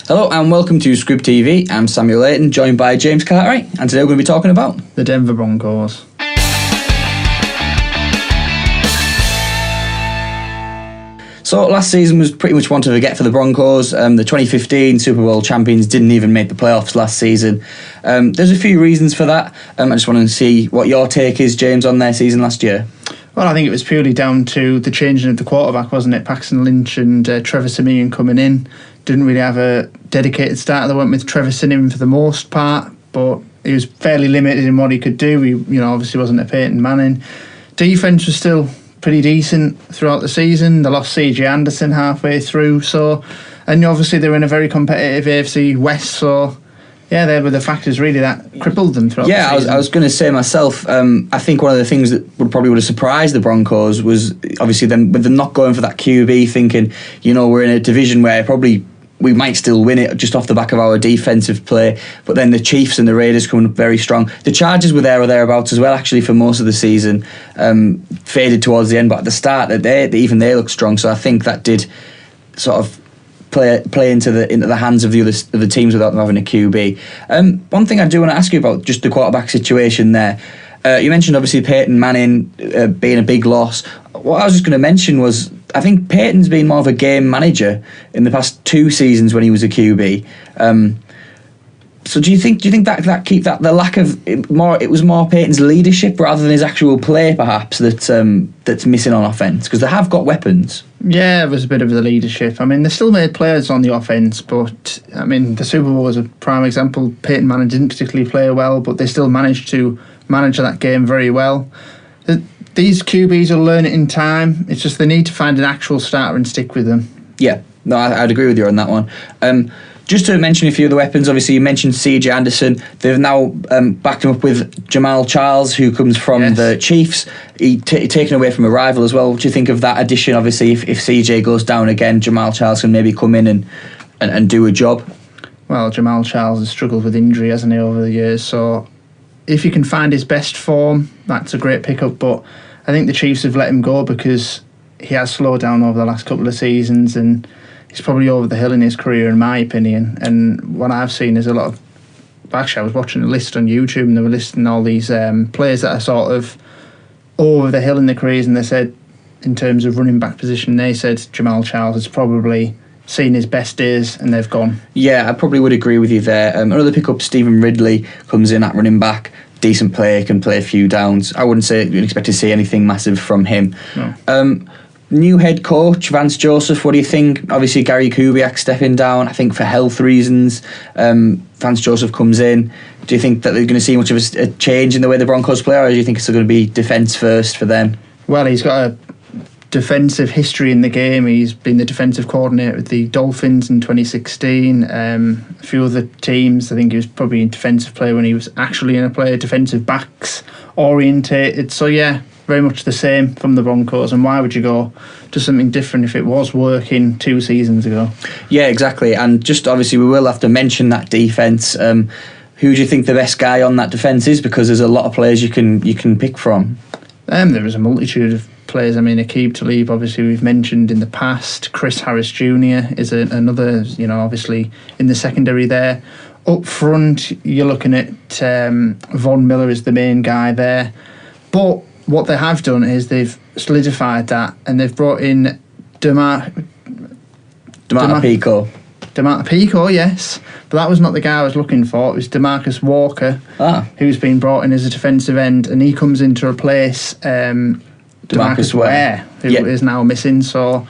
Hello and welcome to Squib TV. I'm Samuel Layton, joined by James Cartwright, and today we're going to be talking about the Denver Broncos. So last season was pretty much one to forget for the Broncos. The 2015 Super Bowl champions didn't even make the playoffs last season. There's a few reasons for that. I just want to see what your take is, James, on their season last year. Well, I think it was purely down to the changing of the quarterback, wasn't it? Paxton Lynch and Trevor Siemian coming in. Didn't really have a dedicated starter. They went with Trevor Siemian for the most part, but he was fairly limited in what he could do. He, obviously wasn't a Peyton Manning. Defense was still pretty decent throughout the season. They lost C.J. Anderson halfway through, and obviously they were in a very competitive AFC West, so yeah, they were the factors really that crippled them throughout the season. I was going to say myself, I think one of the things that would have surprised the Broncos was obviously them, with them not going for that QB, thinking, we're in a division where probably we might still win it just off the back of our defensive play, but then the Chiefs and the Raiders coming up very strong. The Chargers were there or thereabouts as well, actually, for most of the season. Faded towards the end, but at the start, even they looked strong. So I think that did sort of play into the hands of the teams without them having a QB. One thing I do want to ask you about, just the quarterback situation there. You mentioned obviously Peyton Manning being a big loss. What I was just going to mention was, I think Peyton's been more of a game manager in the past 2 seasons when he was a QB. So do you think that the lack of it was more Peyton's leadership rather than his actual play perhaps that's missing on offense, because they have got weapons? Yeah, it was a bit of the leadership. I mean, they still made players on the offense, but I mean, the Super Bowl was a prime example. Peyton Manning didn't particularly play well, but they still managed to manage that game very well. These QBs will learn it in time. It's just they need to find an actual starter and stick with them. Yeah, no, I'd agree with you on that one. Just to mention a few of the weapons, obviously you mentioned C.J. Anderson. They've now backed him up with Jamal Charles, who comes from the Chiefs. Taken away from a rival as well. What do you think of that addition? Obviously, if C.J. goes down again, Jamal Charles can maybe come in and do a job. Well, Jamal Charles has struggled with injury, hasn't he, over the years? So if he can find his best form, that's a great pickup. But I think the Chiefs have let him go because he has slowed down over the last couple of seasons, and he's probably over the hill in his career, in my opinion. And what I've seen is a lot of... Actually, I was watching a list on YouTube, and they were listing all these players that are sort of over the hill in their careers, and they said, in terms of running back position, they said Jamal Charles has probably seen his best days, and they've gone. Yeah, I probably would agree with you there. Another pickup, Stephen Ridley, comes in at running back. Decent player, can play a few downs. I wouldn't expect to see anything massive from him. No. New head coach, Vance Joseph, what do you think? Obviously, Gary Kubiak stepping down, I think for health reasons. Vance Joseph comes in. Do you think that they're going to see much of a change in the way the Broncos play, or do you think it's still going to be defence first for them? Well, he's got a defensive history in the game. He's been the defensive coordinator with the Dolphins in 2016. A few other teams. I think he was probably a defensive player when he was actually in a player, defensive backs orientated. So yeah, very much the same from the Broncos. And why would you go to something different if it was working 2 seasons ago? Yeah, exactly. And just obviously we will have to mention that defence. Who do you think the best guy on that defence is? Because there's a lot of players you can pick from. There is a multitude of players. I mean, Aqib Talib, obviously we've mentioned in the past. Chris Harris Jr. is another, obviously in the secondary there. Up front, you're looking at Von Miller is the main guy there. But what they have done is they've solidified that, and they've brought in DeMarco Pico, yes. But that was not the guy I was looking for. It was DeMarcus Walker, who's been brought in as a defensive end, and he comes in to replace DeMarcus Ware, who is now missing. So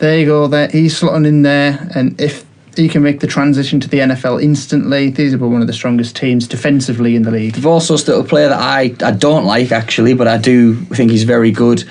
there you go. He's slotting in there, and if he can make the transition to the NFL instantly, these are one of the strongest teams defensively in the league. They've also still a player that I don't like, actually, but I do think he's very good.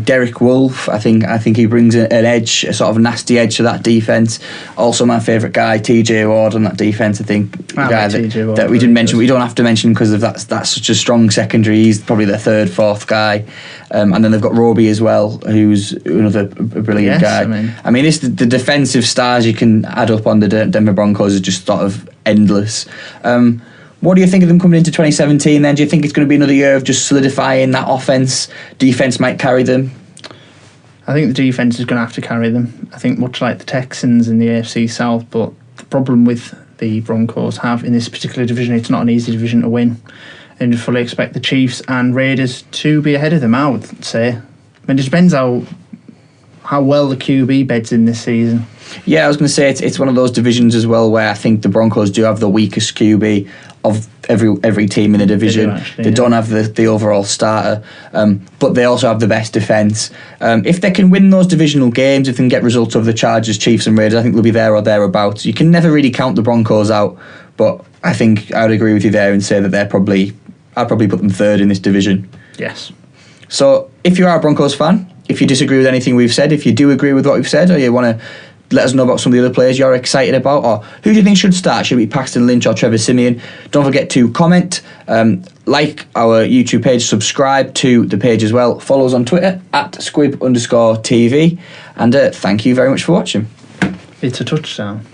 Derek Wolfe, I think he brings an edge, a sort of nasty edge to that defence. Also my favourite guy, TJ Ward on that defence. I think the guy that we didn't mention, we don't have to mention because of that's such a strong secondary. He's probably the 3rd, 4th guy. And then they've got Roby as well, who's another brilliant guy. I mean, it's the defensive stars you can add up on the Denver Broncos is just sort of endless. What do you think of them coming into 2017 then? Do you think it's going to be another year of just solidifying that offense? Defense might carry them? I think the defense is going to have to carry them. I think much like the Texans in the AFC South, but problem with the Broncos have in this particular division. It's not an easy division to win, and I fully expect the Chiefs and Raiders to be ahead of them, I would say. I mean, it depends how well the QB beds in this season. Yeah, I was going to say it's one of those divisions as well where I think the Broncos do have the weakest QB of every team in the division. They don't have the overall starter, but they also have the best defence. If they can win those divisional games, if they can get results over the Chargers, Chiefs and Raiders, I think they'll be there or thereabouts. You can never really count the Broncos out, but I think I would agree with you there and say that I'd probably put them third in this division. Yes. So if you are a Broncos fan, if you disagree with anything we've said, if you do agree with what we've said, or you want to let us know about some of the other players you're excited about, or who do you think should start? Should it be Paxton Lynch or Trevor Siemian? Don't forget to comment, like our YouTube page, subscribe to the page as well. Follow us on Twitter @Squib_TV. And thank you very much for watching. It's a touchdown.